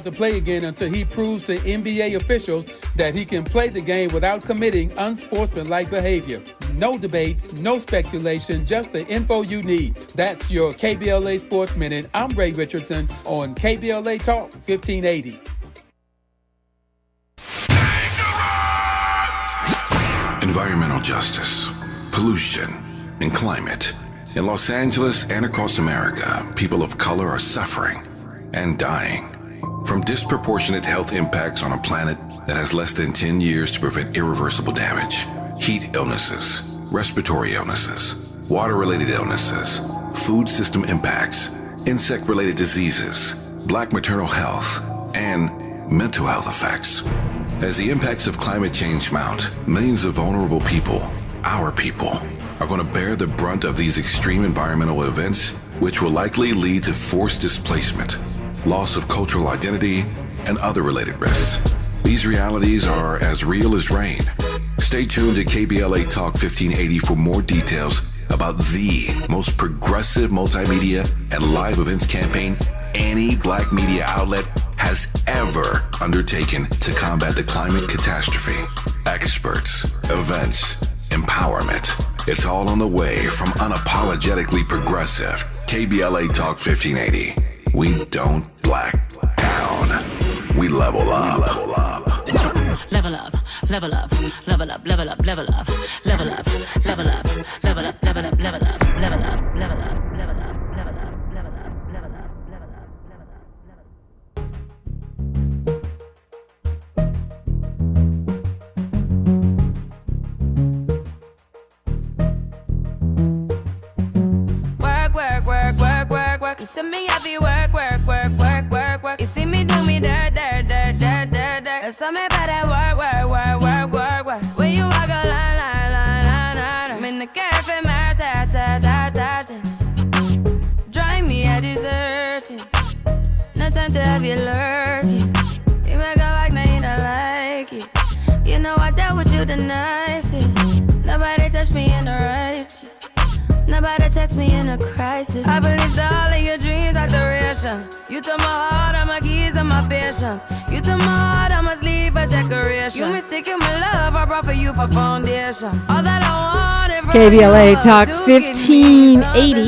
To play again until he proves to NBA officials that he can play the game without committing unsportsmanlike behavior. No debates, no speculation, just the info you need. That's your KBLA Sports Minute. I'm Ray Richardson on KBLA Talk 1580. Environmental justice, pollution, and climate. In Los Angeles and across America, people of color are suffering and dying from disproportionate health impacts on a planet that has less than 10 years to prevent irreversible damage. Heat illnesses, respiratory illnesses, water-related illnesses, food system impacts, insect-related diseases, Black maternal health, and mental health effects. As the impacts of climate change mount, millions of vulnerable people, our people, are going to bear the brunt of these extreme environmental events, which will likely lead to forced displacement, loss of cultural identity, and other related risks. These realities are as real as rain. Stay tuned to KBLA Talk 1580 for more details about the most progressive multimedia and live events campaign any Black media outlet has ever undertaken to combat the climate catastrophe. Experts, events, empowerment. It's all on the way from Unapologetically Progressive. KBLA Talk 1580. We don't black down. We level up. Level up, level up, level up, level up, level up, level up, level up, level up, level up, level up, level up, level up, level up, level up, level up, level up, level up, work. You see me happy work. You see me do me dirt. So me better work. When you walk a line. I'm in the cafe, drive me a dessert. No time to have you lurking. You make a like, now you don't like it. You know I dealt with you the nicest. Nobody touched me in the righteous. Nobody text me in a crisis. I believed all of your dreams are duration. You took my heart, all my keys, and my patience. You took my heart, I must leave a decoration. You mistaken my love, I brought for you for foundation. All that I wanted from KBLA Talk 1580.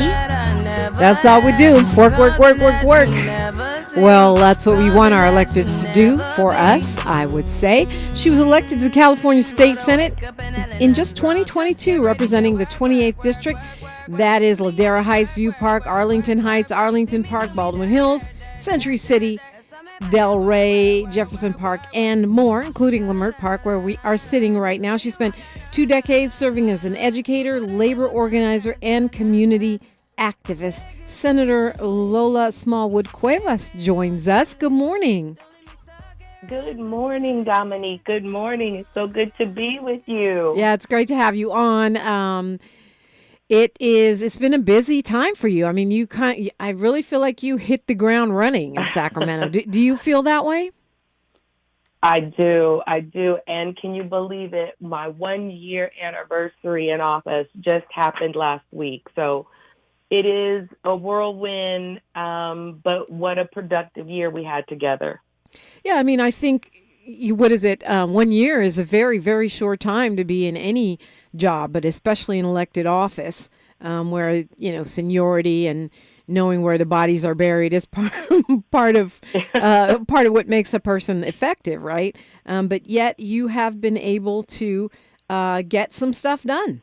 That's all we do. Work. Well, that's what we want our electeds to do for us, I would say. She was elected to the California State Senate in just 2022, representing the 28th District. That is Ladera Heights, View Park, Arlington Heights, Arlington Park, Baldwin Hills, Century City, Delray, Jefferson Park, and more, including Leimert Park, where we are sitting right now. She spent 2 decades serving as an educator, labor organizer, and community activist. Senator Lola Smallwood Cuevas joins us. Good morning. Good morning, Dominique. Good morning. It's so good to be with you. Yeah, it's great to have you on. It's been a busy time for you. I mean, I really feel like you hit the ground running in Sacramento. Do you feel that way? I do. And can you believe it? My 1-year anniversary in office just happened last week. So it is a whirlwind, but what a productive year we had together. Yeah, I mean, I think, 1 year is a very, very short time to be in any job, but especially in elected office, where, seniority and knowing where the bodies are buried is part of what makes a person effective, right? But yet you have been able to get some stuff done.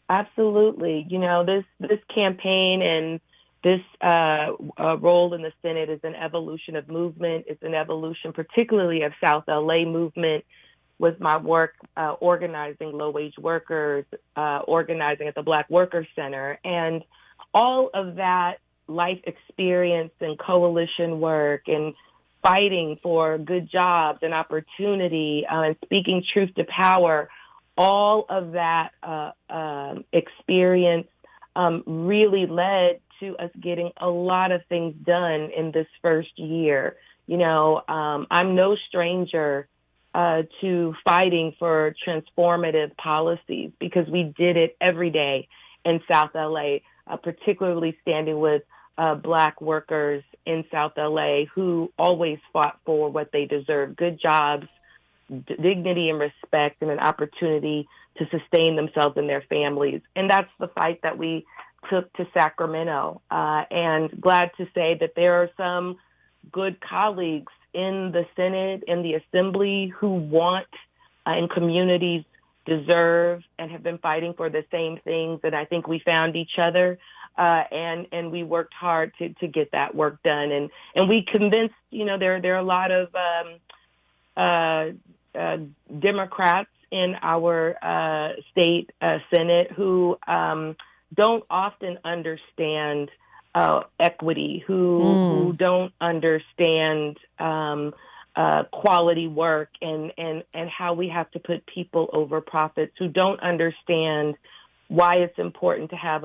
Absolutely. This campaign and this role in the Senate is an evolution of movement. It's an evolution particularly of South LA movement with my work organizing low-wage workers, organizing at the Black Workers Center. And all of that life experience and coalition work and fighting for good jobs and opportunity and speaking truth to power, all of that experience really led to us getting a lot of things done in this first year. I'm no stranger to fighting for transformative policies because we did it every day in South LA, particularly standing with Black workers in South LA who always fought for what they deserve: good jobs, dignity and respect, and an opportunity to sustain themselves and their families. And that's the fight that we took to Sacramento. And glad to say that there are some good colleagues in the Senate, in the Assembly, who want and communities deserve and have been fighting for the same things. And I think we found each other. And we worked hard to get that work done. And we convinced, there are a lot of Democrats in our state Senate who don't often understand equity, who don't understand quality work and how we have to put people over profits, who don't understand why it's important to have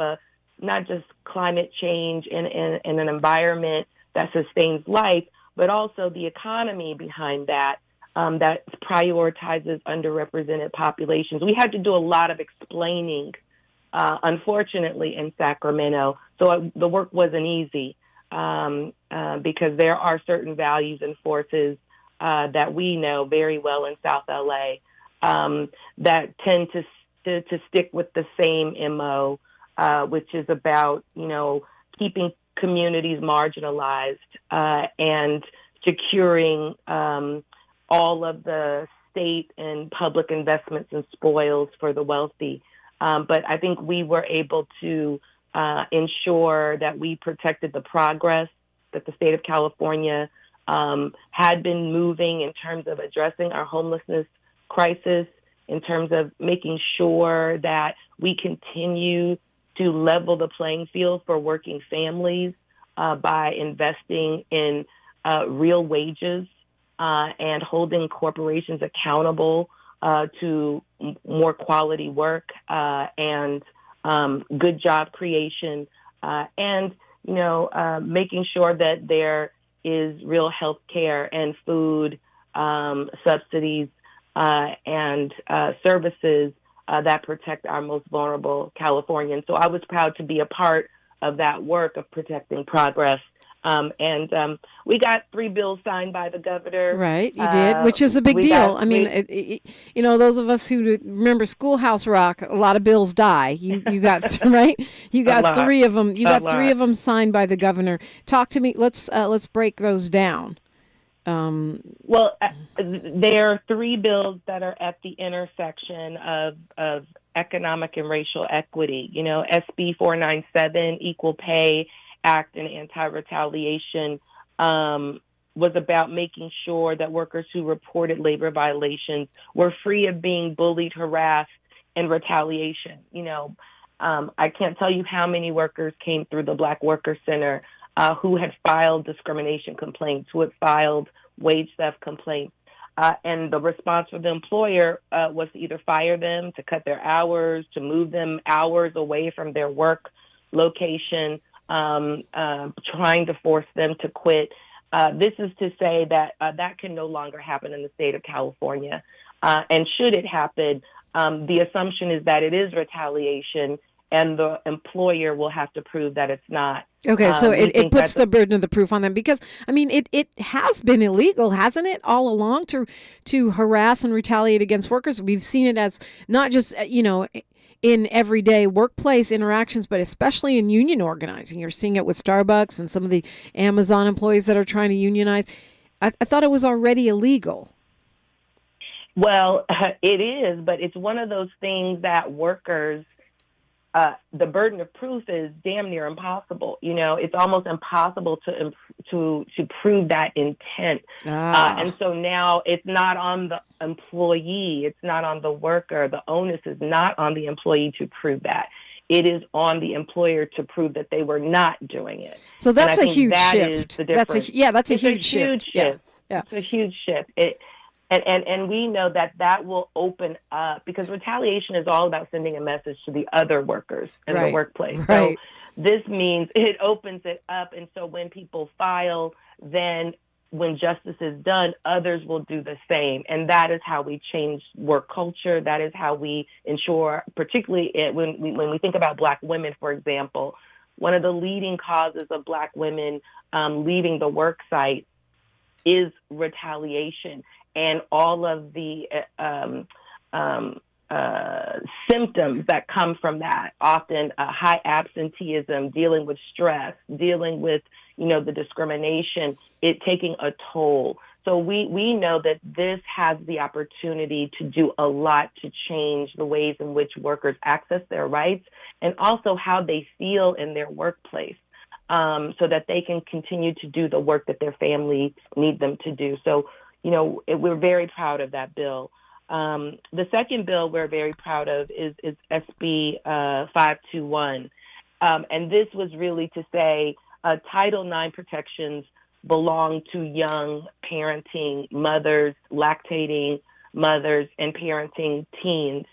not just climate change in an environment that sustains life, but also the economy behind that, that prioritizes underrepresented populations. We had to do a lot of explaining, unfortunately, in Sacramento. So the work wasn't easy because there are certain values and forces that we know very well in South LA that tend to stick with the same MO, which is about, keeping communities marginalized and securing all of the state and public investments and spoils for the wealthy. But I think we were able to ensure that we protected the progress that the state of California had been moving in terms of addressing our homelessness crisis, in terms of making sure that we continue to level the playing field for working families by investing in real wages and holding corporations accountable to more quality work and good job creation, and making sure that there is real health care and food subsidies and services that protect our most vulnerable Californians. So I was proud to be a part of that work of protecting progress. And we got 3 bills signed by the governor. Right, you did, which is a big deal. Those of us who remember Schoolhouse Rock, a lot of bills die. You got right. You got 3 of them. You got 3 of them signed by the governor. Talk to me. Let's break those down. Well, there are 3 bills that are at the intersection of economic and racial equity. SB 497, Equal Pay Act, and anti-retaliation was about making sure that workers who reported labor violations were free of being bullied, harassed, and retaliation. I can't tell you how many workers came through the Black Worker Center who had filed discrimination complaints, who had filed wage theft complaints. And the response from the employer was to either fire them, to cut their hours, to move them hours away from their work location, trying to force them to quit. This is to say that that can no longer happen in the state of California. And should it happen, the assumption is that it is retaliation, and the employer will have to prove that it's not. Okay, so it puts the burden of the proof on them because, it has been illegal, hasn't it, all along to harass and retaliate against workers. We've seen it as not just, in everyday workplace interactions, but especially in union organizing. You're seeing it with Starbucks and some of the Amazon employees that are trying to unionize. I thought it was already illegal. Well, it is, but it's one of those things that workers, the burden of proof is damn near impossible. It's almost impossible to prove that intent. And so now it's not on the employee, it's not on the worker. The onus is not on the employee to prove that. It is on the employer to prove that they were not doing it. So that's a huge that shift. Is the difference. That's a huge shift. Yeah. Yeah. It's a huge shift. And we know that will open up, because retaliation is all about sending a message to the other workers in the workplace. Right. So this means it opens it up. And so when people file, then when justice is done, others will do the same. And that is how we change work culture. That is how we ensure, particularly when we think about Black women, for example, one of the leading causes of Black women leaving the work site is retaliation, and all of the symptoms that come from that, often high absenteeism, dealing with stress, dealing with, the discrimination, it taking a toll. So we know that this has the opportunity to do a lot to change the ways in which workers access their rights and also how they feel in their workplace, so that they can continue to do the work that their families need them to do. So, we're very proud of that bill. The second bill we're very proud of is SB 521. And this was really to say Title IX protections belong to young parenting mothers, lactating mothers, and parenting teens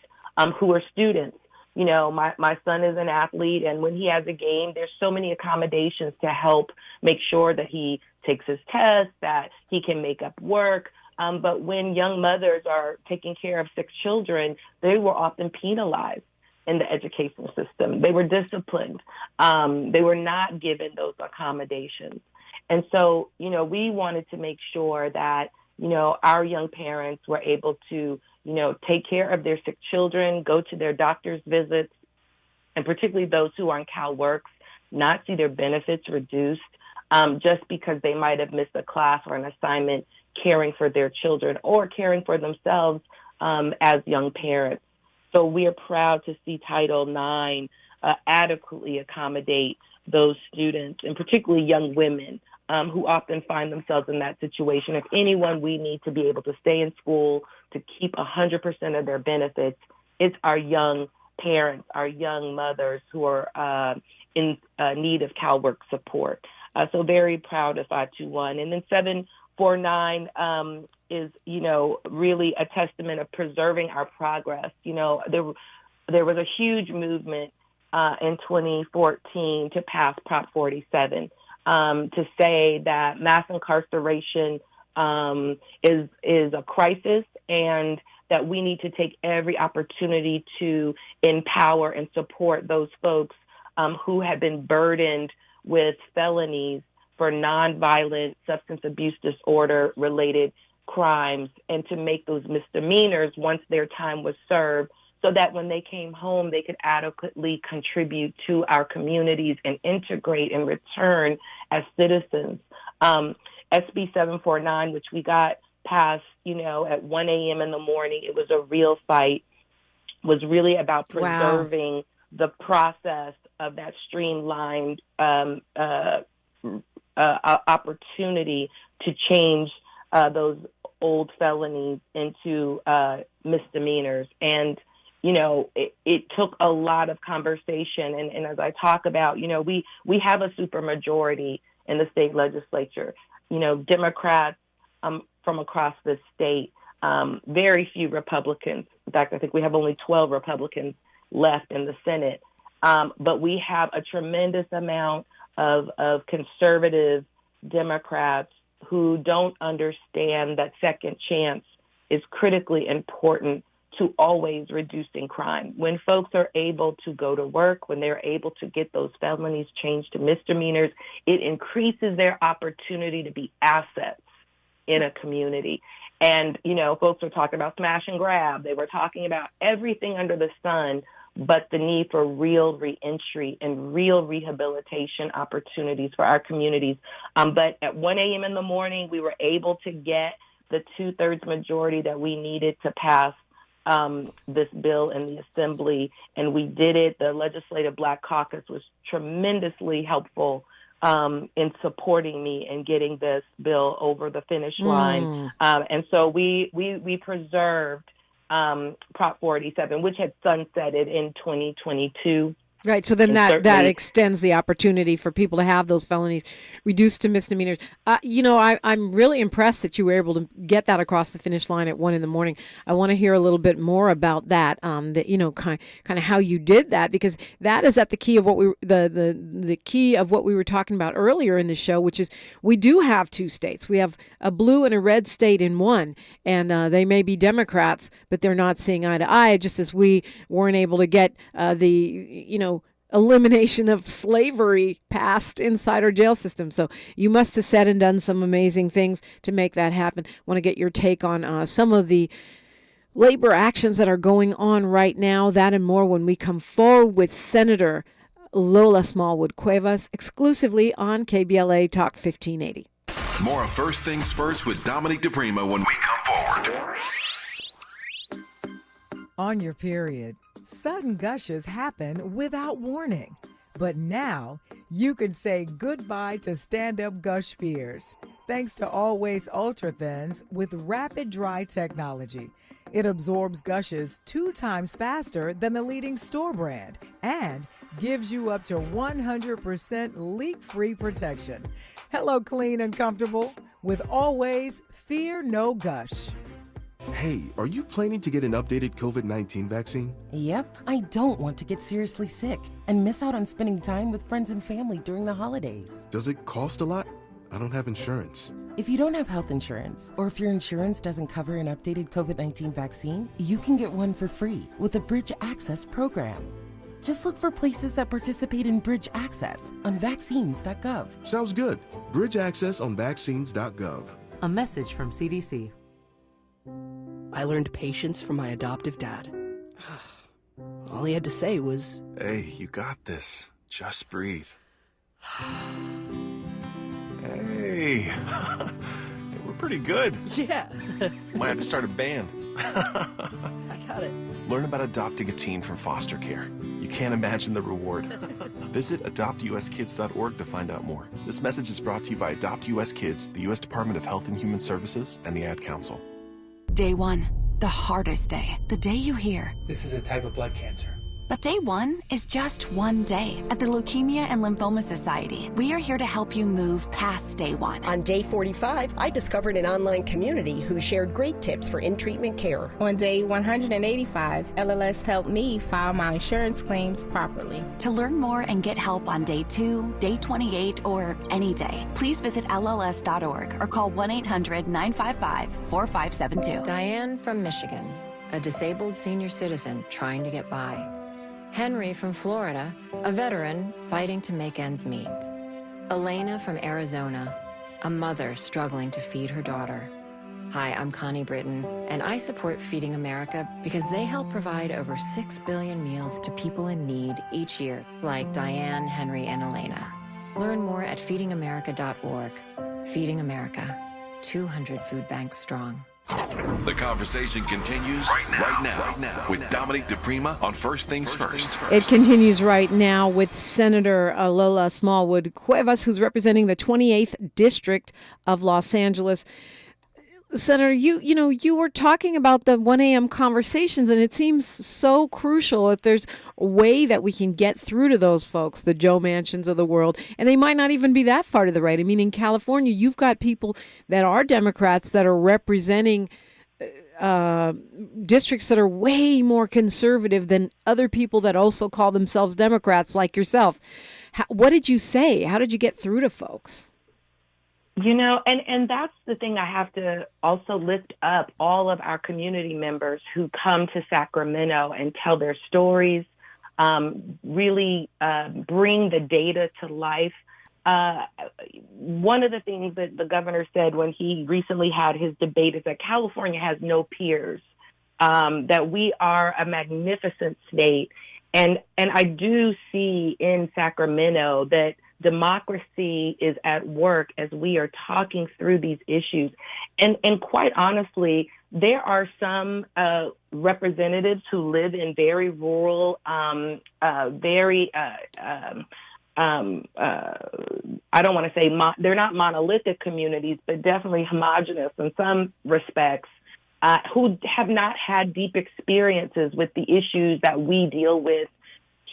who are students. My son is an athlete, and when he has a game, there's so many accommodations to help make sure that he takes his tests, that he can make up work. But when young mothers are taking care of 6 children, they were often penalized in the education system. They were disciplined. They were not given those accommodations. And so, we wanted to make sure that, our young parents were able to, take care of their sick children, go to their doctor's visits, and particularly those who are on CalWorks, not see their benefits reduced just because they might have missed a class or an assignment caring for their children or caring for themselves as young parents. So we are proud to see Title IX adequately accommodate those students, and particularly young women who often find themselves in that situation. If anyone we need to be able to stay in school, to keep 100% of their benefits, it's our young parents, our young mothers who are in need of CalWorks support. So very proud of 521. And then 749 is, really a testament of preserving our progress. There was a huge movement in 2014 to pass Prop 47 to say that mass incarceration is a crisis, and that we need to take every opportunity to empower and support those folks who have been burdened with felonies for nonviolent substance abuse disorder related crimes, and to make those misdemeanors once their time was served, so that when they came home, they could adequately contribute to our communities and integrate and return as citizens. SB 749, which we got passed, at 1 a.m. in the morning, it was a real fight, was really about preserving the process of that streamlined opportunity to change those old felonies into misdemeanors. And, it took a lot of conversation. And as I talk about, we have a supermajority in the state legislature, Democrats from across the state, very few Republicans. In fact, I think we have only 12 Republicans left in the Senate. But we have a tremendous amount of conservative Democrats who don't understand that second chance is critically important to always reducing crime. When folks are able to go to work, when they're able to get those felonies changed to misdemeanors, it increases their opportunity to be assets in a community. And, folks were talking about smash and grab. They were talking about everything under the sun, but the need for real reentry and real rehabilitation opportunities for our communities. But at 1 a.m. in the morning, we were able to get the 2/3 majority that we needed to pass this bill in the Assembly, and we did it. The Legislative Black Caucus was tremendously helpful in supporting me in getting this bill over the finish line. And so we preserved Prop 47, which had sunsetted in 2022. Right. So then that extends the opportunity for people to have those felonies reduced to misdemeanors. I'm really impressed that you were able to get that across the finish line at 1 a.m. I want to hear a little bit more about that, kind of how you did that, because that is at the key of what the key of what we were talking about earlier in the show, which is we do have 2 states. We have a blue and a red state in one, and they may be Democrats, but they're not seeing eye to eye, just as we weren't able to get elimination of slavery passed inside our jail system. So you must have said and done some amazing things to make that happen. I want to get your take on some of the labor actions that are going on right now, that and more when we come forward with Senator Lola Smallwood Cuevas, exclusively on KBLA Talk 1580. More of First Things First with Dominique DiPrima when we come forward. On your period, sudden gushes happen without warning. But now, you can say goodbye to stand-up gush fears, thanks to Always Ultra Thins with rapid dry technology. It absorbs gushes 2 times faster than the leading store brand and gives you up to 100% leak-free protection. Hello, clean and comfortable with Always Fear No Gush. Hey, are you planning to get an updated COVID-19 vaccine? Yep, I don't want to get seriously sick and miss out on spending time with friends and family during the holidays. Does it cost a lot? I don't have insurance. If you don't have health insurance, or if your insurance doesn't cover an updated COVID-19 vaccine, you can get one for free with the Bridge Access program. Just look for places that participate in Bridge Access on vaccines.gov. Sounds good. Bridge Access on vaccines.gov. A message from CDC. I learned patience from my adoptive dad. All he had to say was, "Hey, you got this. Just breathe." Hey, we're pretty good. Yeah. Might have to start a band. I got it. Learn about adopting a teen from foster care. You can't imagine the reward. Visit adoptuskids.org to find out more. This message is brought to you by Adopt US Kids, the U.S. Department of Health and Human Services, and the Ad Council. Day 1, the hardest day, the day you hear. This is a type of blood cancer. But day 1 is just one day. At the Leukemia and Lymphoma Society, we are here to help you move past day 1. On day 45, I discovered an online community who shared great tips for in-treatment care. On day 185, LLS helped me file my insurance claims properly. To learn more and get help on day 2, day 28, or any day, please visit LLS.org or call 1-800-955-4572. Diane from Michigan, a disabled senior citizen trying to get by. Henry from Florida, a veteran fighting to make ends meet. Elena from Arizona, a mother struggling to feed her daughter. Hi, I'm Connie Britton, and I support Feeding America because they help provide over 6 billion meals to people in need each year, like Diane, Henry, and Elena. Learn more at feedingamerica.org. Feeding America, 200 food banks strong. The conversation continues right now with Dominique DiPrima on First Things First. It continues right now with Senator Lola Smallwood Cuevas, who's representing the 28th District of Los Angeles. Senator, you were talking about the 1 a.m. conversations, and it seems so crucial if there's a way that we can get through to those folks, the Joe Manchins of the world, and they might not even be that far to the right. I mean, in California, you've got people that are Democrats that are representing districts that are way more conservative than other people that also call themselves Democrats like yourself. What did you say? How did you get through to folks? You know, and that's the thing. I have to also lift up all of our community members who come to Sacramento and tell their stories, really bring the data to life. One of the things that the governor said when he recently had his debate is that California has no peers, that we are a magnificent state. And I do see in Sacramento that democracy is at work as we are talking through these issues. And quite honestly, there are some representatives who live in very rural, I don't want to say they're not monolithic communities, but definitely homogenous in some respects, who have not had deep experiences with the issues that we deal with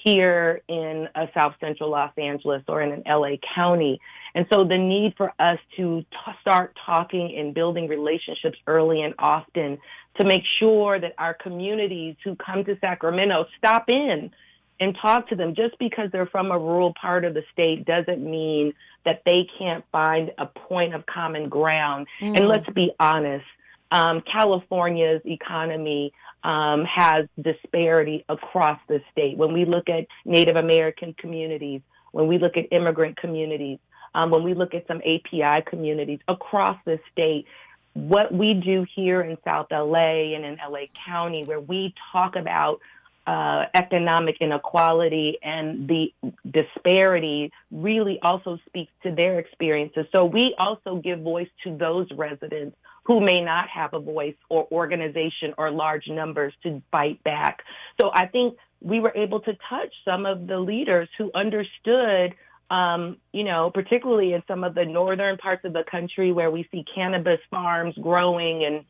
here in South Central Los Angeles or in an LA County. And so the need for us to start talking and building relationships early and often to make sure that our communities who come to Sacramento stop in and talk to them. Just because they're from a rural part of the state doesn't mean that they can't find a point of common ground. And let's be honest, California's economy has disparity across the state. When we look at Native American communities, when we look at immigrant communities, when we look at some API communities across the state, what we do here in South LA and in LA County, where we talk about economic inequality and the disparity, really also speaks to their experiences. So we also give voice to those residents who may not have a voice or organization or large numbers to fight back. So I think we were able to touch some of the leaders who understood, particularly in some of the northern parts of the country where we see cannabis farms growing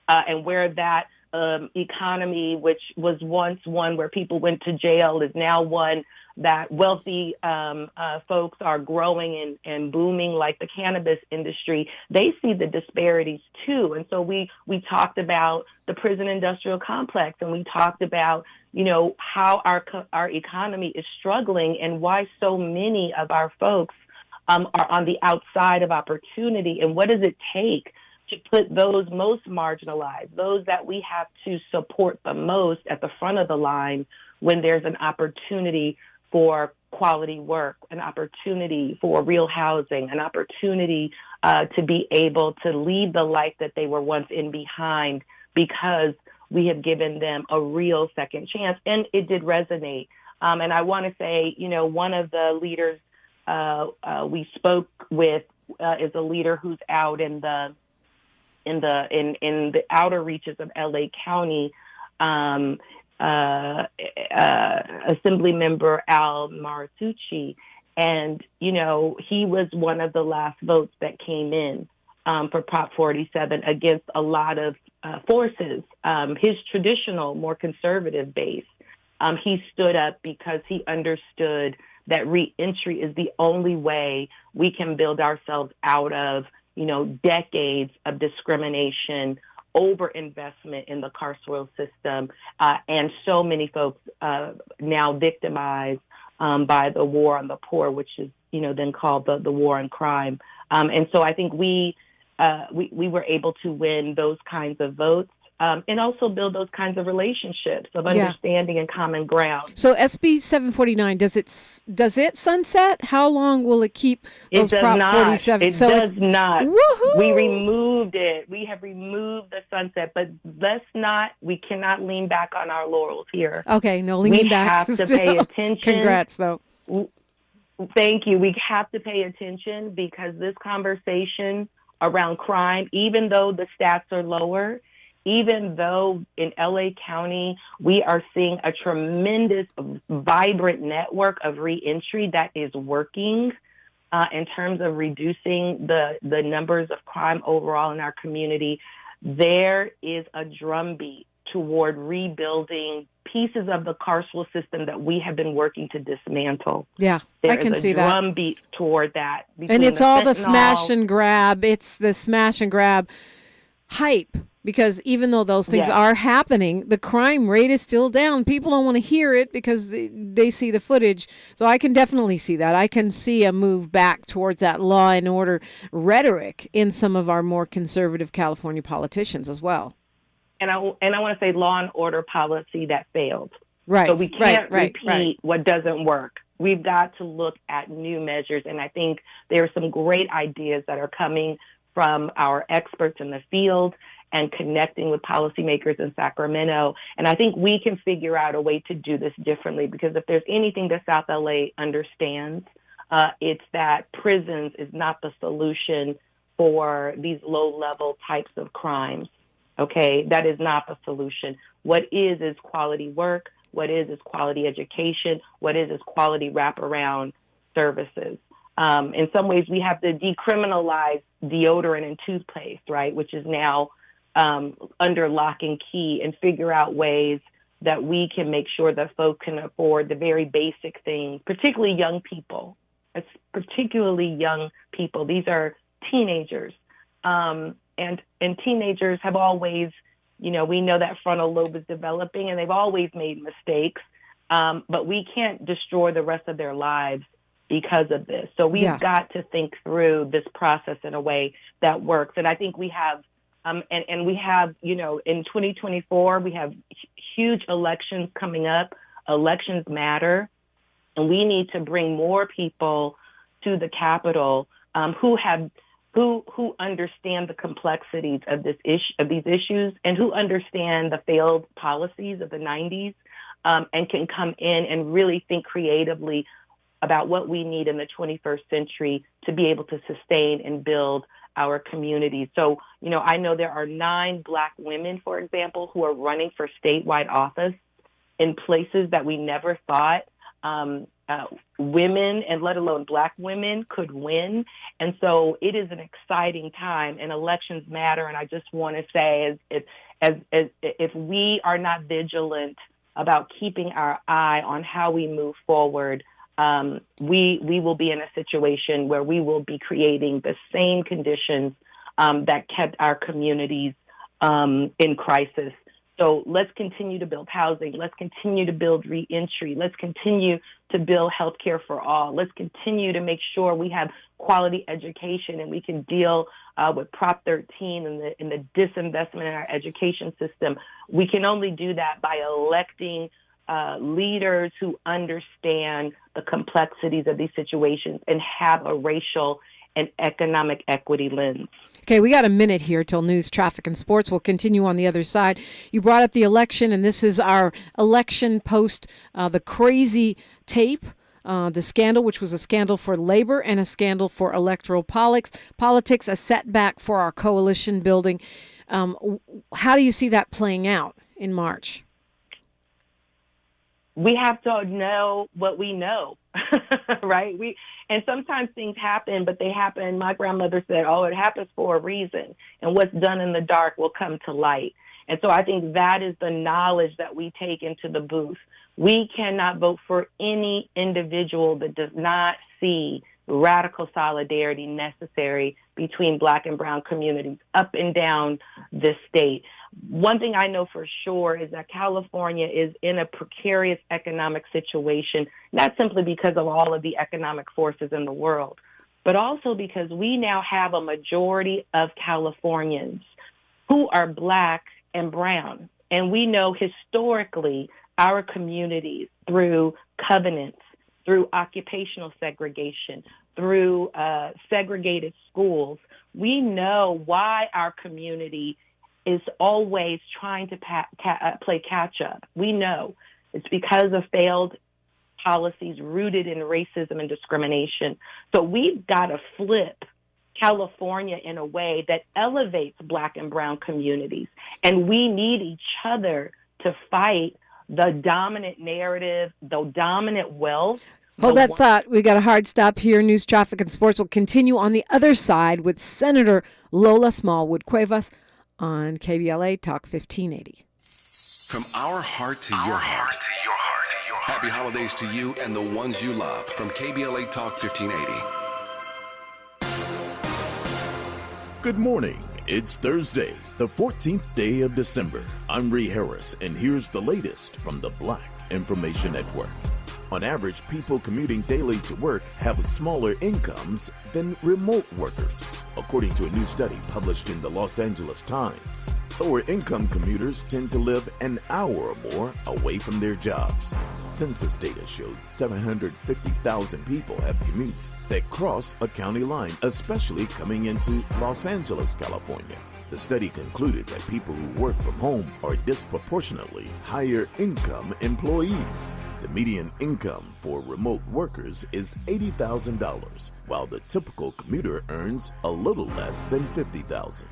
and where that economy, which was once one where people went to jail, is now one that wealthy folks are growing and booming, like the cannabis industry. They see the disparities too. And so we talked about the prison industrial complex, and we talked about, how our economy is struggling and why so many of our folks are on the outside of opportunity, and what does it take to put those most marginalized, those that we have to support the most at the front of the line when there's an opportunity for quality work, an opportunity for real housing, an opportunity to be able to leave the life that they were once in behind, because we have given them a real second chance. And it did resonate. And I want to say, one of the leaders we spoke with is a leader who's out in the outer reaches of LA County, Assembly Member Al Martucci. And, he was one of the last votes that came in for Prop 47 against a lot of forces, his traditional, more conservative base. He stood up because he understood that reentry is the only way we can build ourselves out of decades of discrimination, overinvestment in the carceral system, and so many folks now victimized by the war on the poor, which is, then called the war on crime. And so I think we were able to win those kinds of votes. And also build those kinds of relationships of understanding and common ground. So SB 749, does it sunset? How long will it keep those Prop 47? It does not. Woohoo! We removed it. We have removed the sunset, but we cannot lean back on our laurels here. Okay, no leaning back. We have to pay attention. Congrats, though. Thank you. We have to pay attention, because this conversation around crime, even though the stats are lower, even though in LA County, we are seeing a tremendous, vibrant network of reentry that is working in terms of reducing the numbers of crime overall in our community, there is a drumbeat toward rebuilding pieces of the carceral system that we have been working to dismantle. Yeah, I can see that. There's a drumbeat toward that. And it's all the smash and grab. It's the smash and grab hype. Because even though those things are happening, the crime rate is still down. People don't want to hear it because they see the footage. So I can definitely see that. I can see a move back towards that law and order rhetoric in some of our more conservative California politicians as well. And I want to say law and order policy that failed. Right. So we can't repeat what doesn't work. We've got to look at new measures. And I think there are some great ideas that are coming from our experts in the field and connecting with policymakers in Sacramento. And I think we can figure out a way to do this differently, because if there's anything that South LA understands, it's that prisons is not the solution for these low-level types of crimes, okay? That is not the solution. What is quality work. What is quality education. What is quality wraparound services. In some ways, we have to decriminalize deodorant and toothpaste, right, which is now under lock and key, and figure out ways that we can make sure that folks can afford the very basic things, particularly young people. It's particularly young people. These are teenagers. And teenagers have always, we know that frontal lobe is developing, and they've always made mistakes, but we can't destroy the rest of their lives because of this. So we've got to think through this process in a way that works. And I think we have And we have, in 2024, we have huge elections coming up. Elections matter. And we need to bring more people to the Capitol who understand the complexities of these issues and who understand the failed policies of the 90s and can come in and really think creatively about what we need in the 21st century to be able to sustain and build our communities. So, I know there are 9 Black women, for example, who are running for statewide office in places that we never thought women, and let alone Black women, could win. And so it is an exciting time, and elections matter. And I just want to say, if we are not vigilant about keeping our eye on how we move forward, we will be in a situation where we will be creating the same conditions that kept our communities in crisis. So let's continue to build housing. Let's continue to build reentry. Let's continue to build healthcare for all. Let's continue to make sure we have quality education and we can deal with Prop 13 and the disinvestment in our education system. We can only do that by electing leaders who understand the complexities of these situations and have a racial and economic equity lens. Okay, we got a minute here till news, traffic, and sports. We'll continue on the other side. You brought up the election, and this is our election post the crazy tape, the scandal, which was a scandal for labor and a scandal for electoral politics, a setback for our coalition building. How do you see that playing out in March? We have to know what we know, right? And sometimes things happen, but they happen. My grandmother said, it happens for a reason. And what's done in the dark will come to light. And so I think that is the knowledge that we take into the booth. We cannot vote for any individual that does not see radical solidarity necessary between Black and brown communities up and down this state. One thing I know for sure is that California is in a precarious economic situation, not simply because of all of the economic forces in the world, but also because we now have a majority of Californians who are Black and brown. And we know historically our communities, through covenants, through occupational segregation, through segregated schools, we know why our community is always trying to play catch up. We know it's because of failed policies rooted in racism and discrimination. So we've got to flip California in a way that elevates Black and brown communities. And we need each other to fight the dominant narrative, the dominant wealth. Hold that thought. We got a hard stop here. News, traffic, and sports will continue on the other side with Senator Lola Smallwood Cuevas on KBLA Talk 1580. From our heart to your heart. Happy holidays to you and the ones you love from KBLA Talk 1580. Good morning. It's Thursday, the 14th day of December. I'm Ree Harris, and here's the latest from the Black Information Network. On average, people commuting daily to work have smaller incomes than remote workers, according to a new study published in the Los Angeles Times. Lower-income commuters tend to live an hour or more away from their jobs. Census data showed 750,000 people have commutes that cross a county line, especially coming into Los Angeles, California. The study concluded that people who work from home are disproportionately higher income employees. The median income for remote workers is $80,000, while the typical commuter earns a little less than $50,000.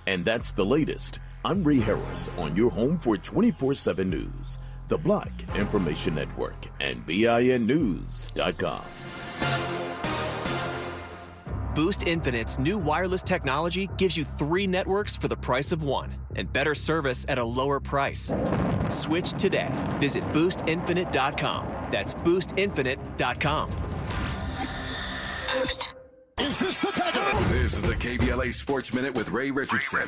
And that's the latest. I'm Ree Harris on your home for 24/7 News, the Black Information Network, and BINnews.com. Boost Infinite's new wireless technology gives you 3 networks for the price of 1 and better service at a lower price. Switch today. Visit boostinfinite.com. That's boostinfinite.com. Boost Is this the dagger? This is the KBLA Sports Minute with Ray Richardson.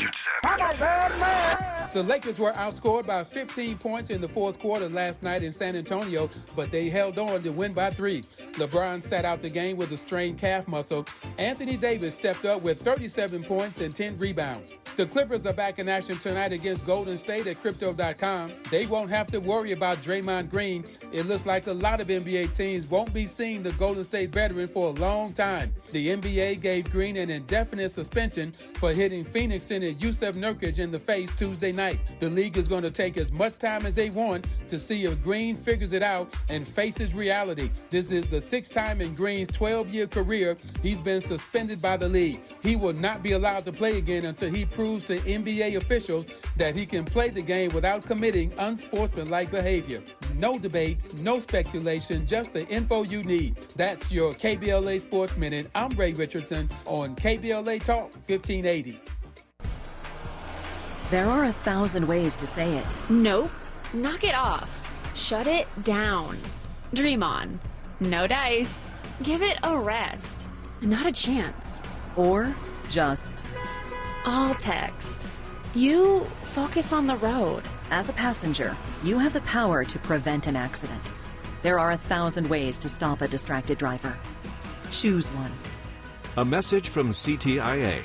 The Lakers were outscored by 15 points in the fourth quarter last night in San Antonio, but they held on to win by 3. LeBron sat out the game with a strained calf muscle. Anthony Davis stepped up with 37 points and 10 rebounds. The Clippers are back in action tonight against Golden State at Crypto.com. They won't have to worry about Draymond Green. It looks like a lot of NBA teams won't be seeing the Golden State veteran for a long time. The NBA gave Green an indefinite suspension for hitting Phoenix center Yusuf Nurkic in the face Tuesday night. The league is going to take as much time as they want to see if Green figures it out and faces reality. This is the 6th time in Green's 12-year career he's been suspended by the league. He will not be allowed to play again until he proves to NBA officials that he can play the game without committing unsportsmanlike behavior. No debates, no speculation, just the info you need. That's your KBLA Sports Minute. I'm Ray Richardson on KBLA Talk 1580. There are 1,000 ways to say it. Nope. Knock it off. Shut it down. Dream on. No dice. Give it a rest. Not a chance. Or just all text. You focus on the road. As a passenger, you have the power to prevent an accident. There are 1,000 ways to stop a distracted driver. Choose one. A message from CTIA.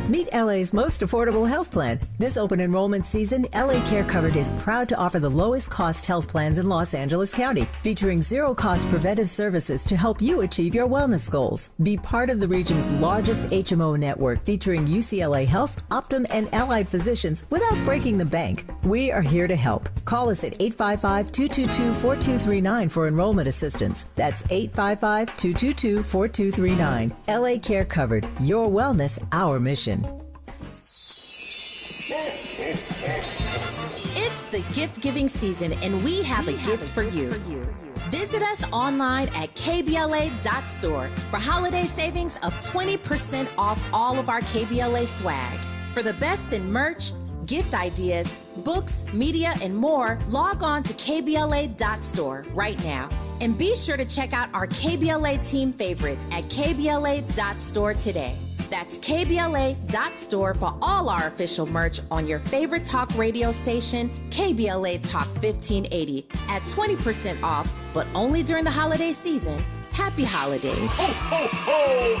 Meet LA's most affordable health plan. This open enrollment season, LA Care Covered is proud to offer the lowest cost health plans in Los Angeles County, featuring zero-cost preventive services to help you achieve your wellness goals. Be part of the region's largest HMO network, featuring UCLA Health, Optum, and allied physicians without breaking the bank. We are here to help. Call us at 855-222-4239 for enrollment assistance. That's 855-222-4239. LA Care Covered. Your wellness, our mission. It's the gift-giving season, and we have a gift for you. Visit us online at KBLA.store for holiday savings of 20% off all of our KBLA swag. For the best in merch, gift ideas, books, media, and more, log on to KBLA.store right now. And be sure to check out our KBLA team favorites at KBLA.store today. That's KBLA.store for all our official merch on your favorite talk radio station, KBLA Talk 1580, at 20% off, but only during the holiday season. Happy holidays. Ho, ho, ho!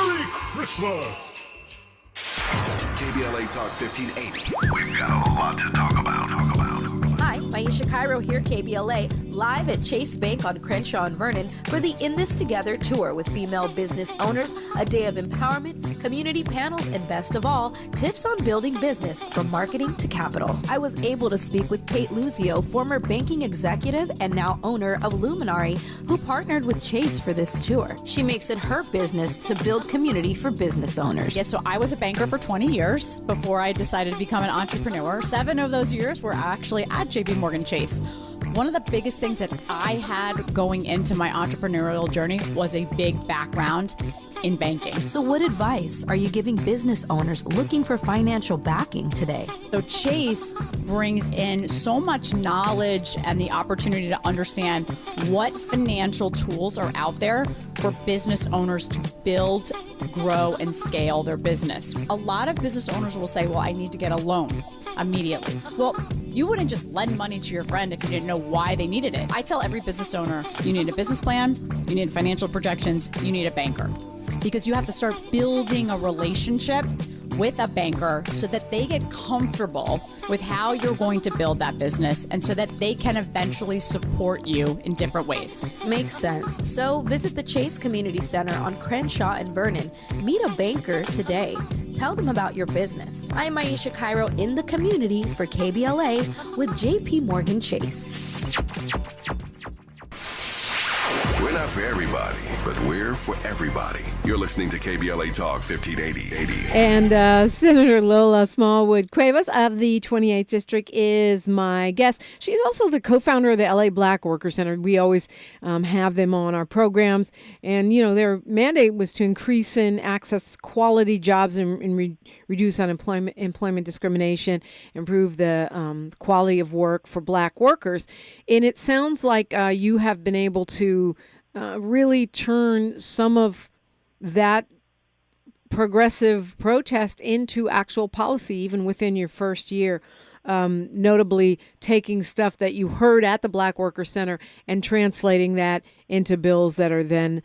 Merry Christmas! KBLA Talk 1580. We've got a lot to talk about. Hi, Maisha Cairo here, KBLA, live at Chase Bank on Crenshaw and Vernon for the In This Together tour with female business owners, a day of empowerment, community panels, and best of all, tips on building business from marketing to capital. I was able to speak with Kate Luzio, former banking executive and now owner of Luminary, who partnered with Chase for this tour. She makes it her business to build community for business owners. Yes, so I was a banker for 20 years before I decided to become an entrepreneur. 7 of those years were actually at JP Morgan Chase. One of the biggest things that I had going into my entrepreneurial journey was a big background in banking. So what advice are you giving business owners looking for financial backing today? So Chase brings in so much knowledge and the opportunity to understand what financial tools are out there for business owners to build, grow, and scale their business. A lot of business owners will say, well, I need to get a loan immediately. Well, you wouldn't just lend money to your friend if you didn't know why they needed it. I tell every business owner, you need a business plan, you need financial projections, you need a banker. Because you have to start building a relationship with a banker so that they get comfortable with how you're going to build that business and so that they can eventually support you in different ways. Makes sense. So visit the Chase Community Center on Crenshaw and Vernon. Meet a banker today. Tell them about your business. I'm Maisha Cairo in the community for KBLA with JP Morgan Chase. We're not for everybody, but we're for everybody. You're listening to KBLA Talk 1580. And Senator Lola Smallwood Cuevas of the 28th District is my guest. She's also the co-founder of the LA Black Worker Center. We always have them on our programs. And, you know, their mandate was to increase in access quality jobs and reduce employment discrimination, improve the quality of work for Black workers. And it sounds like you have been able to really turn some of that progressive protest into actual policy, even within your first year. Notably taking stuff that you heard at the Black Worker Center and translating that into bills that are then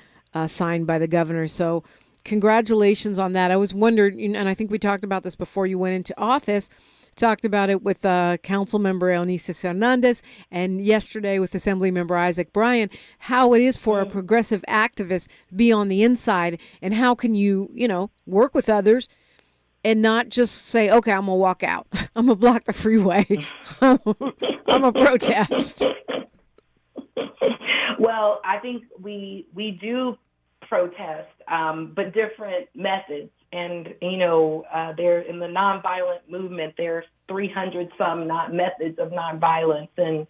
signed by the governor. So congratulations on that. I was wondered, and I think we talked about this before you went into office, talked about it with Council Member Eunices Hernandez and yesterday with Assembly Member Isaac Bryan, how it is for a progressive activist to be on the inside, and how can you, work with others and not just say, okay, I'm going to walk out. I'm going to block the freeway. I'm going to protest. Well, I think we do protest, but different methods. And, there in the nonviolent movement, there's 300 some methods of nonviolence. And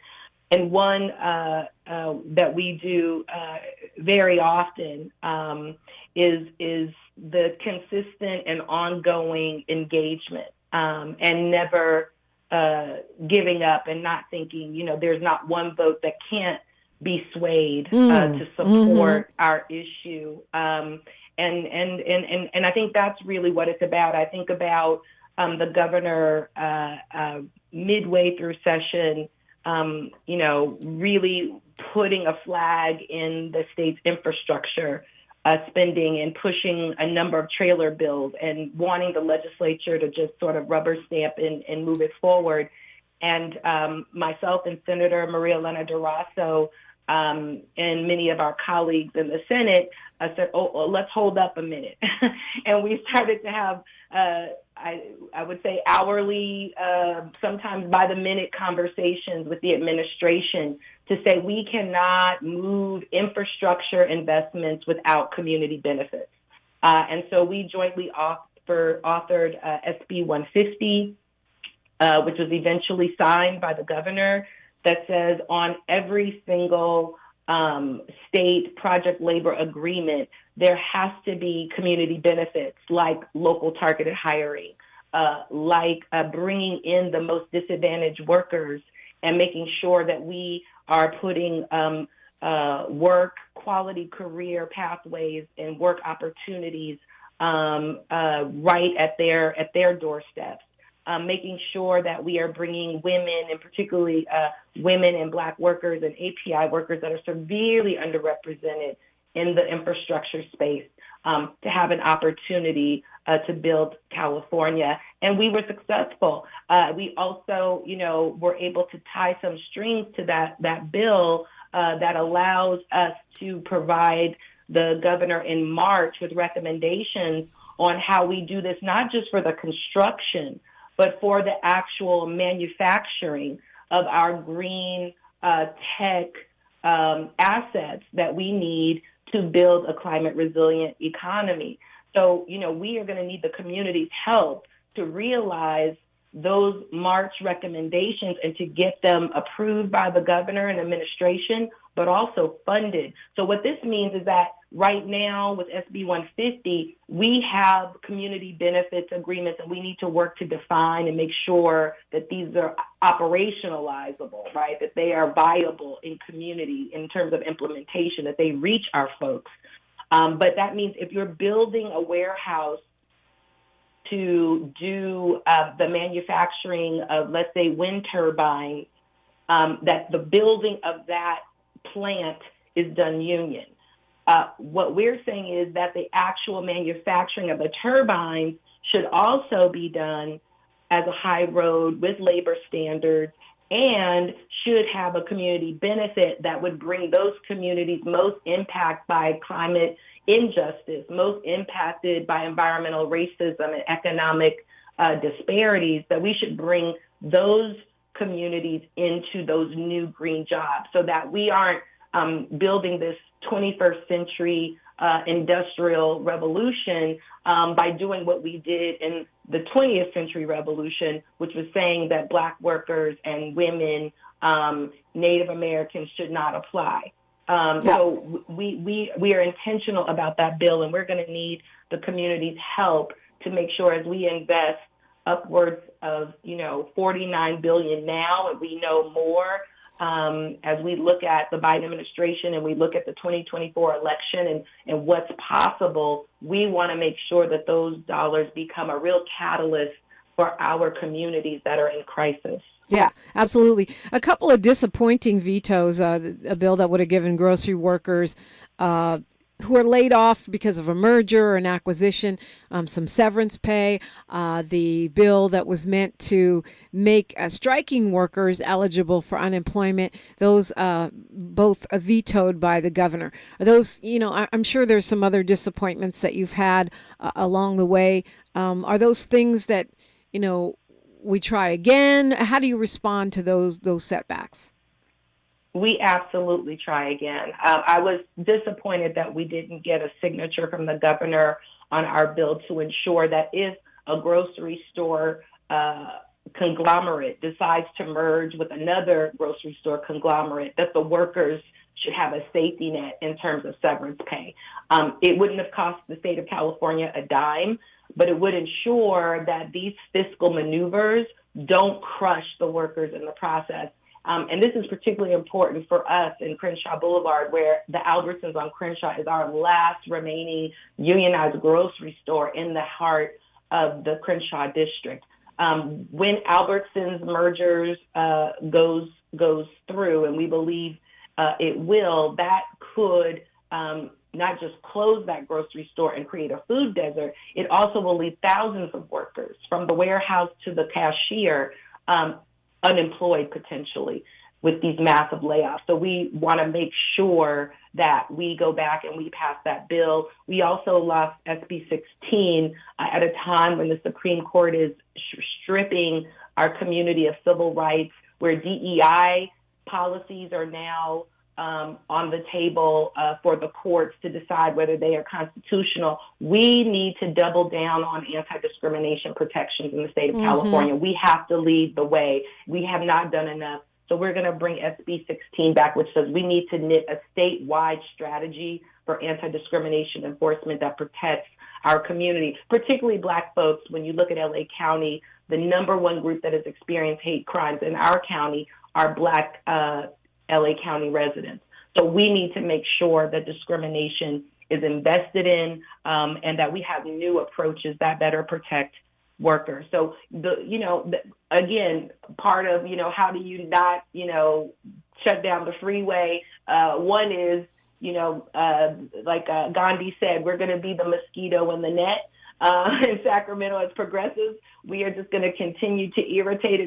one that we do very often is the consistent and ongoing engagement, and never giving up and not thinking, there's not one vote that can't be swayed to support our issue. And I think that's really what it's about. I think about the governor midway through session, really putting a flag in the state's infrastructure spending and pushing a number of trailer bills and wanting the legislature to just sort of rubber stamp and move it forward. And myself and Senator Maria Elena Durazo and many of our colleagues in the Senate said, let's hold up a minute. And we started to have, I would say, hourly, sometimes by the minute conversations with the administration to say we cannot move infrastructure investments without community benefits. And so we jointly authored SB 150, which was eventually signed by the governor, that says on every single state project labor agreement, there has to be community benefits like local targeted hiring, like bringing in the most disadvantaged workers and making sure that we are putting work, quality career pathways and work opportunities right at their doorsteps. Making sure that we are bringing women, and particularly women and Black workers and API workers that are severely underrepresented in the infrastructure space, to have an opportunity to build California. And we were successful. We also, were able to tie some strings to that bill that allows us to provide the governor in March with recommendations on how we do this, not just for the construction, but for the actual manufacturing of our green tech assets that we need to build a climate resilient economy. So, we are going to need the community's help to realize those March recommendations and to get them approved by the governor and administration, but also funded. So what this means is that right now with SB 150, we have community benefits agreements, and we need to work to define and make sure that these are operationalizable, right? That they are viable in community in terms of implementation, that they reach our folks. But that means if you're building a warehouse to do the manufacturing of, let's say, wind turbines, that the building of that plant is done union. What we're saying is that the actual manufacturing of the turbines should also be done as a high road with labor standards and should have a community benefit that would bring those communities most impacted by climate injustice, most impacted by environmental racism and economic disparities, that we should bring those communities into those new green jobs so that we aren't building this 21st century industrial revolution by doing what we did in the 20th century revolution, which was saying that Black workers and women, Native Americans should not apply. So we are intentional about that bill, and we're going to need the community's help to make sure as we invest upwards of $49 billion now, and we know more, as we look at the Biden administration and we look at the 2024 election and what's possible, we want to make sure that those dollars become a real catalyst for our communities that are in crisis. Yeah, absolutely. A couple of disappointing vetoes, a bill that would have given grocery workers who are laid off because of a merger or an acquisition some severance pay, the bill that was meant to make striking workers eligible for unemployment, those both vetoed by the governor. Are those, I'm sure there's some other disappointments that you've had along the way. Are those things that, we try again? How do you respond to those setbacks? We absolutely try again. I was disappointed that we didn't get a signature from the governor on our bill to ensure that if a grocery store conglomerate decides to merge with another grocery store conglomerate, that the workers should have a safety net in terms of severance pay. It wouldn't have cost the state of California a dime, but it would ensure that these fiscal maneuvers don't crush the workers in the process. And this is particularly important for us in Crenshaw Boulevard, where the Albertsons on Crenshaw is our last remaining unionized grocery store in the heart of the Crenshaw district. When Albertsons mergers goes through, and we believe it will, that could not just close that grocery store and create a food desert, it also will leave thousands of workers from the warehouse to the cashier unemployed potentially with these massive layoffs. So we want to make sure that we go back and we pass that bill. We also lost SB 16 at a time when the Supreme Court is stripping our community of civil rights, where DEI policies are now on the table for the courts to decide whether they are constitutional. We need to double down on anti-discrimination protections in the state of California. We have to lead the way. We have not done enough. So we're going to bring SB 16 back, which says we need to knit a statewide strategy for anti-discrimination enforcement that protects our community, particularly Black folks. When you look at LA County, the number one group that has experienced hate crimes in our county are Black LA County residents. So we need to make sure that discrimination is invested in and that we have new approaches that better protect workers. So, again, part of, how do you not, shut down the freeway? One is, like Gandhi said, we're going to be the mosquito in the net. In Sacramento, as progressives, we are just going to continue to irritate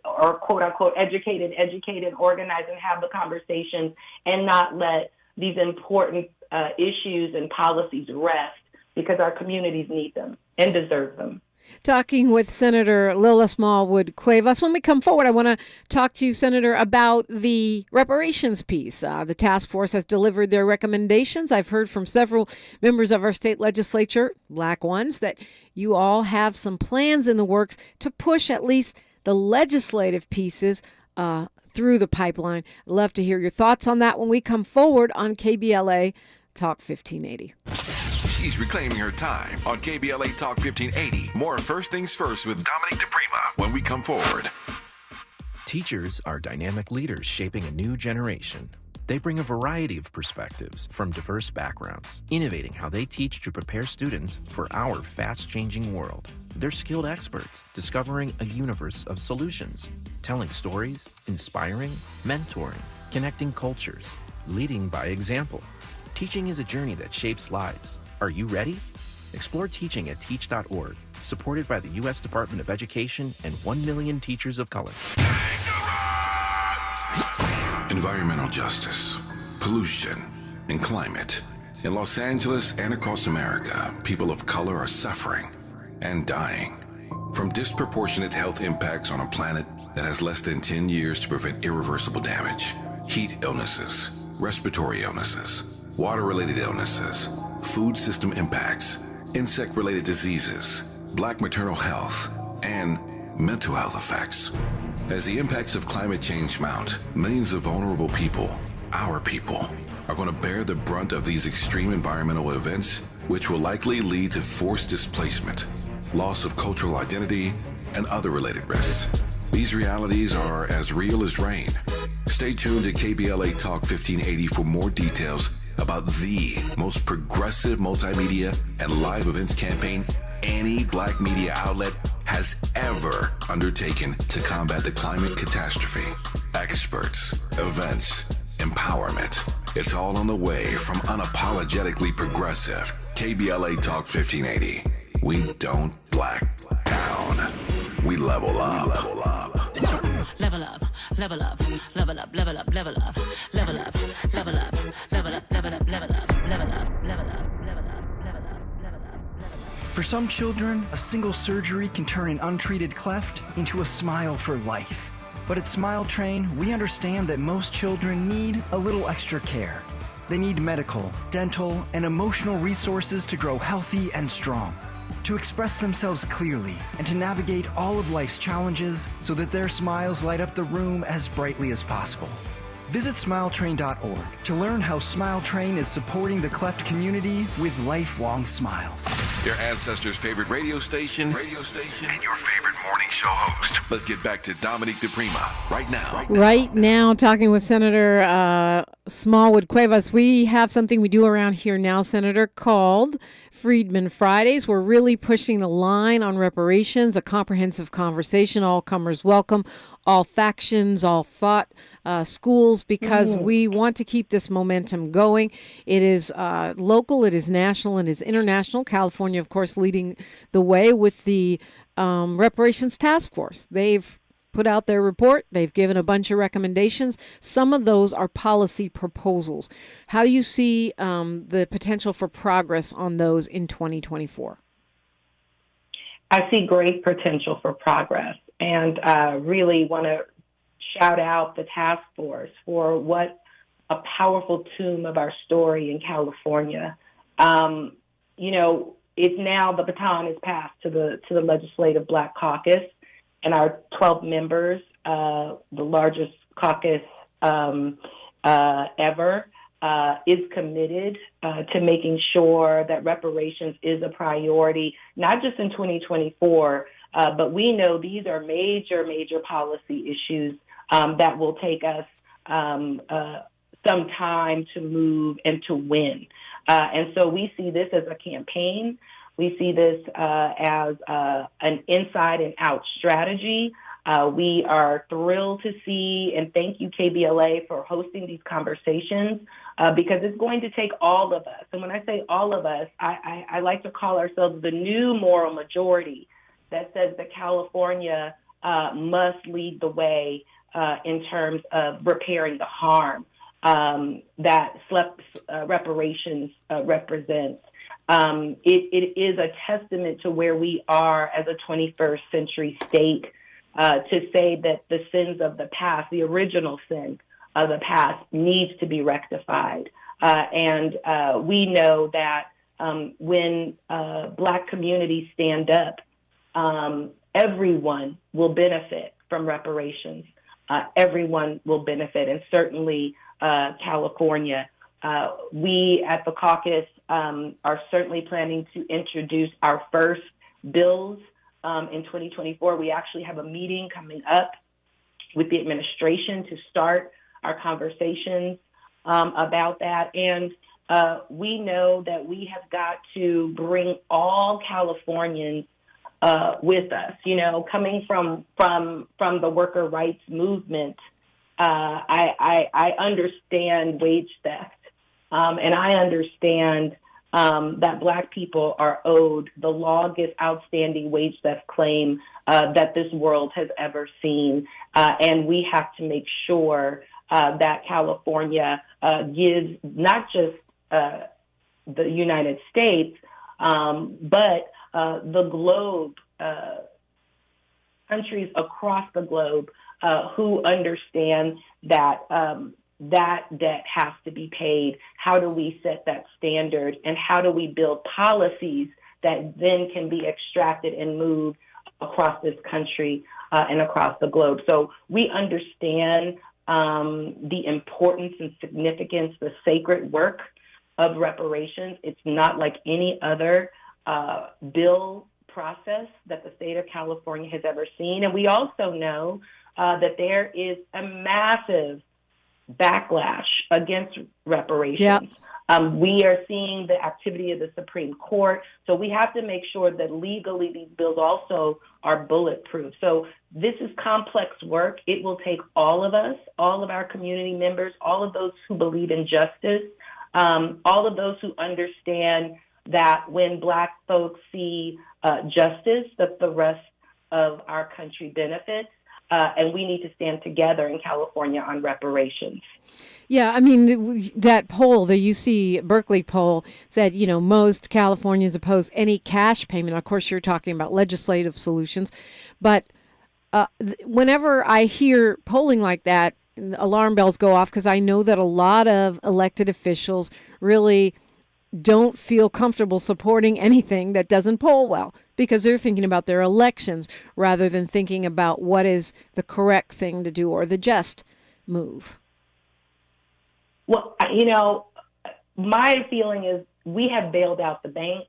or quote unquote educate and organize and have the conversations and not let these important issues and policies rest, because our communities need them and deserve them. Talking with Senator Lola Smallwood Cuevas. When we come forward, I want to talk to you, Senator, about the reparations piece. The task force has delivered their recommendations. I've heard from several members of our state legislature, Black ones, that you all have some plans in the works to push at least the legislative pieces through the pipeline. I'd love to hear your thoughts on that when we come forward on KBLA Talk 1580. She's reclaiming her time on KBLA Talk 1580. More First Things First with Dominique DiPrima when we come forward. Teachers are dynamic leaders shaping a new generation. They bring a variety of perspectives from diverse backgrounds, innovating how they teach to prepare students for our fast-changing world. They're skilled experts, discovering a universe of solutions, telling stories, inspiring, mentoring, connecting cultures, leading by example. Teaching is a journey that shapes lives. Are you ready? Explore teaching at teach.org, supported by the U.S. Department of Education and 1 million teachers of color. Environmental justice, pollution, and climate. In Los Angeles and across America, people of color are suffering and dying from disproportionate health impacts on a planet that has less than 10 years to prevent irreversible damage. Heat illnesses, respiratory illnesses, water-related illnesses, food system impacts, insect-related diseases, Black maternal health, and mental health effects. As the impacts of climate change mount, millions of vulnerable people, our people, are going to bear the brunt of these extreme environmental events, which will likely lead to forced displacement, loss of cultural identity, and other related risks. These realities are as real as rain, Stay tuned to KBLA Talk 1580 for more details about the most progressive multimedia and live events campaign any black media outlet has ever undertaken to combat the climate catastrophe. Experts, events, empowerment. It's all on the way from unapologetically progressive. KBLA Talk 1580. We don't black down. We level up. Level up, level up, level up, level up, level up, level up, level up, level up, level up, level up, level up, level up. For some children, a single surgery can turn an untreated cleft into a smile for life. But at Smile Train, we understand that most children need a little extra care. They need medical, dental, and emotional resources to grow healthy and strong, to express themselves clearly, and to navigate all of life's challenges so that their smiles light up the room as brightly as possible. Visit smiletrain.org to learn how Smile Train is supporting the cleft community with lifelong smiles. Your ancestors' favorite radio station, and your favorite morning show host. Let's get back to Dominique DiPrima right now. Right now, talking with Senator Smallwood Cuevas. We have something we do around here now, Senator, called Freedman Fridays. We're really pushing the line on reparations, a comprehensive conversation, all comers welcome, all factions, all thought schools, because we want to keep this momentum going. It is local, it is national, it is international. California, of course, leading the way with the Reparations Task Force. They've put out their report. They've given a bunch of recommendations. Some of those are policy proposals. How do you see the potential for progress on those in 2024? I see great potential for progress, and really want to shout out the task force for what a powerful tomb of our story in California. It's now the baton is passed to the Legislative Black Caucus, and our 12 members, the largest caucus ever, is committed to making sure that reparations is a priority, not just in 2024, but we know these are major, major policy issues that will take us some time to move and to win. And so we see this as a campaign. We see this as an inside and out strategy. We are thrilled to see, and thank you, KBLA, for hosting these conversations, because it's going to take all of us. And when I say all of us, I like to call ourselves the new moral majority that says that California must lead the way in terms of repairing the harm that reparations represents. It is a testament to where we are as a 21st century state to say that the sins of the past, the original sin of the past, needs to be rectified. And we know that when Black communities stand up, everyone will benefit from reparations. Everyone will benefit, and certainly California. We at the caucus are certainly planning to introduce our first bills in 2024. We actually have a meeting coming up with the administration to start our conversations about that. And we know that we have got to bring all Californians with us. Coming from the worker rights movement, I understand wage theft, and I understand that Black people are owed the longest outstanding wage theft claim that this world has ever seen, and we have to make sure that California gives not just the United States, but the globe, countries across the globe who understand that that debt has to be paid. How do we set that standard, and how do we build policies that then can be extracted and moved across this country and across the globe? So we understand the importance and significance, the sacred work of reparations. It's not like any other bill process that the state of California has ever seen. And we also know that there is a massive backlash against reparations. Yep. We are seeing the activity of the Supreme Court. So we have to make sure that legally these bills also are bulletproof. So this is complex work. It will take all of us, all of our community members, all of those who believe in justice, all of those who understand that when Black folks see justice, that the rest of our country benefits. And we need to stand together in California on reparations. Yeah, I mean, that poll, the UC Berkeley poll, said, most Californians oppose any cash payment. Of course, you're talking about legislative solutions. But whenever I hear polling like that, alarm bells go off, because I know that a lot of elected officials really don't feel comfortable supporting anything that doesn't poll well, because they're thinking about their elections rather than thinking about what is the correct thing to do or the just move. Well, my feeling is we have bailed out the banks.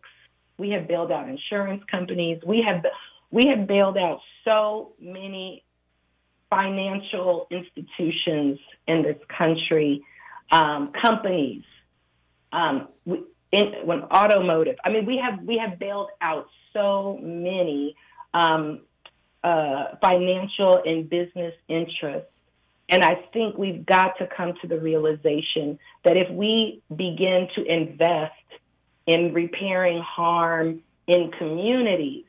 We have bailed out insurance companies. We have bailed out so many financial institutions in this country, companies, when automotive. I mean, we have bailed out so many financial and business interests. And I think we've got to come to the realization that if we begin to invest in repairing harm in communities,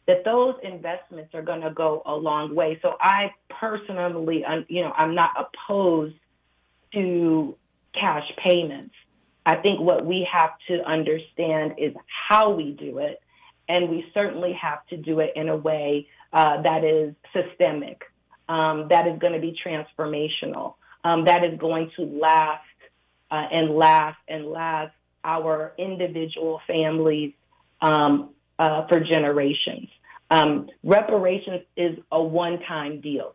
that those investments are going to go a long way. So I personally, I'm not opposed to cash payments. I think what we have to understand is how we do it, and we certainly have to do it in a way that is systemic, that is going to be transformational, that is going to last and last our individual families for generations. Reparations is a one-time deal,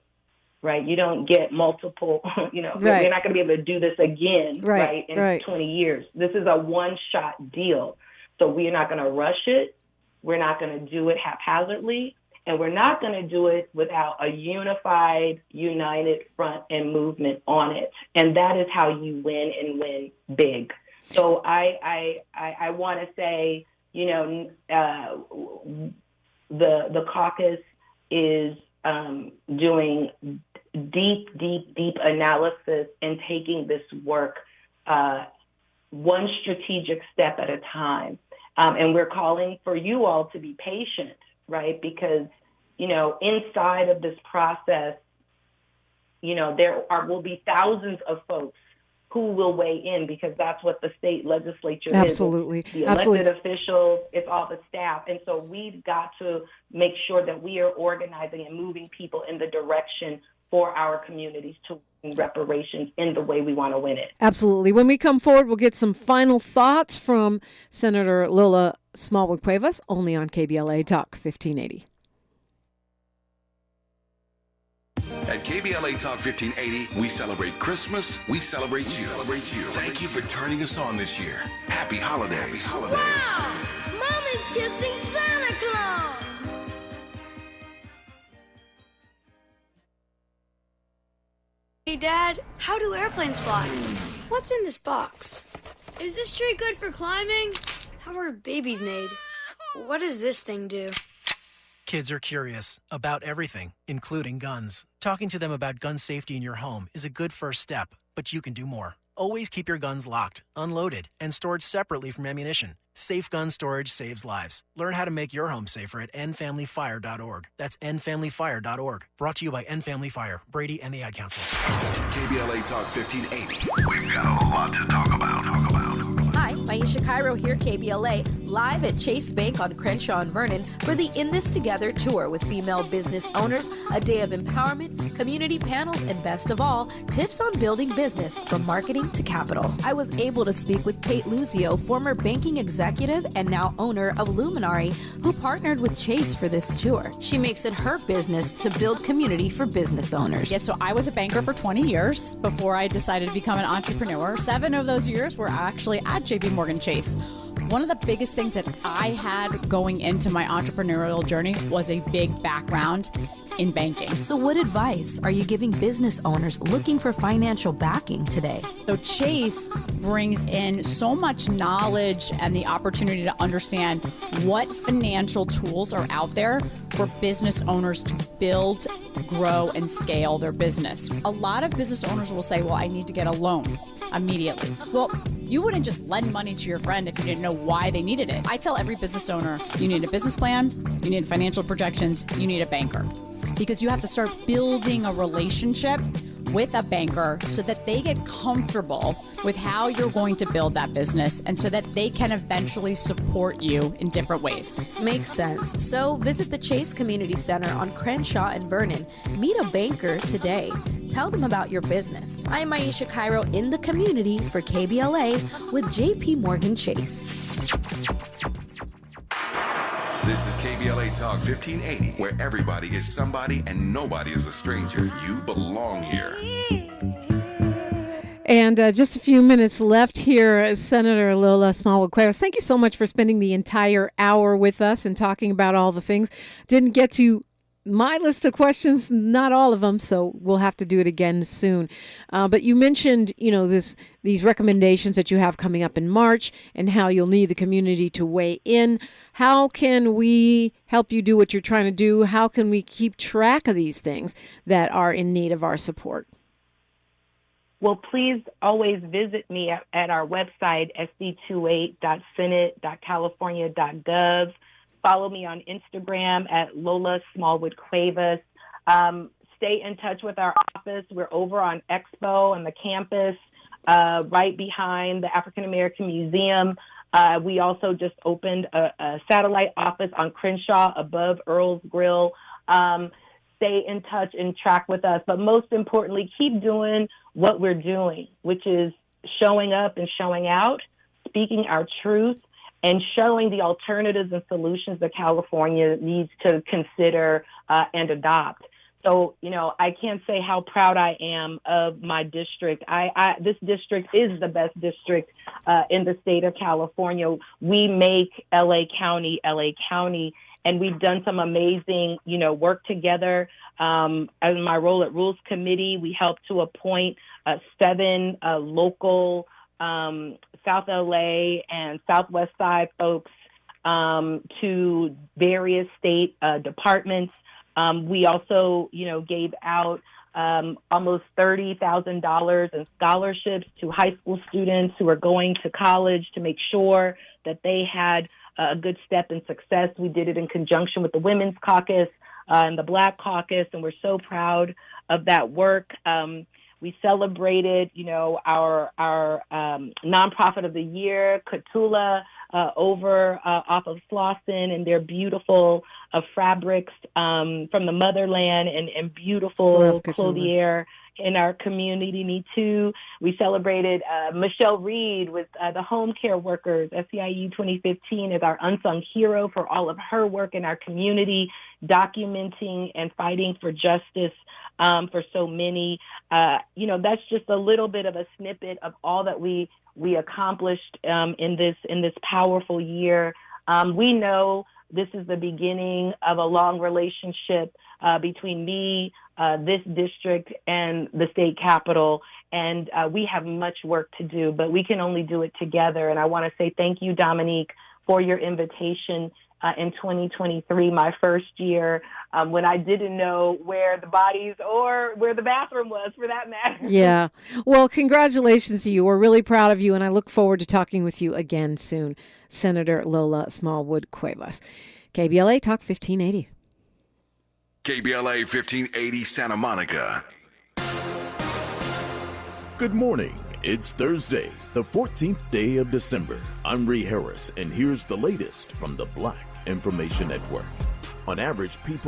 right? You don't get multiple, right. You're not going to be able to do this again, right, in 20 years. This is a one-shot deal. So we're not going to rush it. We're not going to do it haphazardly. And we're not going to do it without a unified, united front and movement on it. And that is how you win and win big. So I want to say, the caucus is doing deep analysis and taking this work one strategic step at a time. And we're calling for you all to be patient, right? Because, inside of this process, there will be thousands of folks who will weigh in, because that's what the state legislature Absolutely. is. The elected officials, it's all the staff. And so we've got to make sure that we are organizing and moving people in the direction for our communities to win reparations in the way we want to win it. Absolutely. When we come forward, we'll get some final thoughts from Senator Lola Smallwood Cuevas, only on KBLA Talk 1580. At KBLA Talk 1580, we celebrate Christmas, we celebrate you. Thank you for turning us on this year. Happy holidays. Wow! Mommy's kissing Santa Claus! Hey, Dad, how do airplanes fly? What's in this box? Is this tree good for climbing? How are babies made? What does this thing do? Kids are curious about everything, including guns. Talking to them about gun safety in your home is a good first step, but you can do more. Always keep your guns locked, unloaded, and stored separately from ammunition. Safe gun storage saves lives. Learn how to make your home safer at endfamilyfire.org. That's endfamilyfire.org. Brought to you by End Family Fire, Brady, and the Ad Council. KBLA Talk 1580. We've got a lot to talk about. Hi, Maisha Cairo here, KBLA, live at Chase Bank on Crenshaw and Vernon for the In This Together tour with female business owners, a day of empowerment, community panels, and best of all, tips on building business from marketing to capital. I was able to speak with Kate Luzio, former banking executive and now owner of Luminary, who partnered with Chase for this tour. She makes it her business to build community for business owners. Yeah, so I was a banker for 20 years before I decided to become an entrepreneur. 7 of those years were actually at JP Morgan Chase. One of the biggest things that I had going into my entrepreneurial journey was a big background in banking. So what advice are you giving business owners looking for financial backing today? So Chase brings in so much knowledge and the opportunity to understand what financial tools are out there for business owners to build, grow, and scale their business. A lot of business owners will say, well, I need to get a loan immediately. Well, you wouldn't just lend money to your friend if you didn't know why they needed it. I tell every business owner, you need a business plan, you need financial projections, you need a banker. Because you have to start building a relationship with a banker so that they get comfortable with how you're going to build that business and so that they can eventually support you in different ways. Makes sense. So visit the Chase Community Center on Crenshaw and Vernon. Meet a banker today. Tell them about your business. I'm Aisha Cairo in the community for KBLA with JP Morgan Chase. This is KBLA Talk 1580, where everybody is somebody and nobody is a stranger. You belong here. And just a few minutes left here, Senator Lola Smallwood Cuevas. Thank you so much for spending the entire hour with us and talking about all the things. Didn't get to my list of questions, not all of them, so we'll have to do it again soon. But you mentioned, these recommendations that you have coming up in March and how you'll need the community to weigh in. How can we help you do what you're trying to do? How can we keep track of these things that are in need of our support? Well, please always visit me at our website, sd28.senate.california.gov. Follow me on Instagram at Lola Smallwood Cuevas. Stay in touch with our office. We're over on Expo and the campus, right behind the African American Museum. We also just opened a satellite office on Crenshaw above Earl's Grill. Stay in touch and track with us. But most importantly, keep doing what we're doing, which is showing up and showing out, speaking our truth, and showing the alternatives and solutions that California needs to consider and adopt. So, I can't say how proud I am of my district. This district is the best district in the state of California. We make LA County, and we've done some amazing, work together. As my role at Rules Committee, we helped to appoint 7 local South LA and Southwest Side folks to various state departments. We also, gave out almost $30,000 in scholarships to high school students who are going to college to make sure that they had a good step in success. We did it in conjunction with the Women's Caucus and the Black Caucus, and we're so proud of that work. We celebrated, our nonprofit of the year, Catula, over off of Slauson, and their beautiful fabrics from the motherland and beautiful clothier in our community. Me too. We celebrated Michelle Reed with the home care workers. SEIU 2015 is our unsung hero for all of her work in our community, documenting and fighting for justice for so many. That's just a little bit of a snippet of all that we accomplished in this powerful year. We know this is the beginning of a long relationship between me, this district, and the state capitol. And we have much work to do, but we can only do it together. And I want to say thank you, Dominique, for your invitation in 2023, my first year, when I didn't know where the bodies or where the bathroom was, for that matter. Yeah. Well, congratulations to you. We're really proud of you, and I look forward to talking with you again soon, Senator Lola Smallwood Cuevas. KBLA Talk 1580. KBLA 1580 Santa Monica. Good morning. It's Thursday, the 14th day of December. I'm Ree Harris, and here's the latest from the Black Information Network. On average, people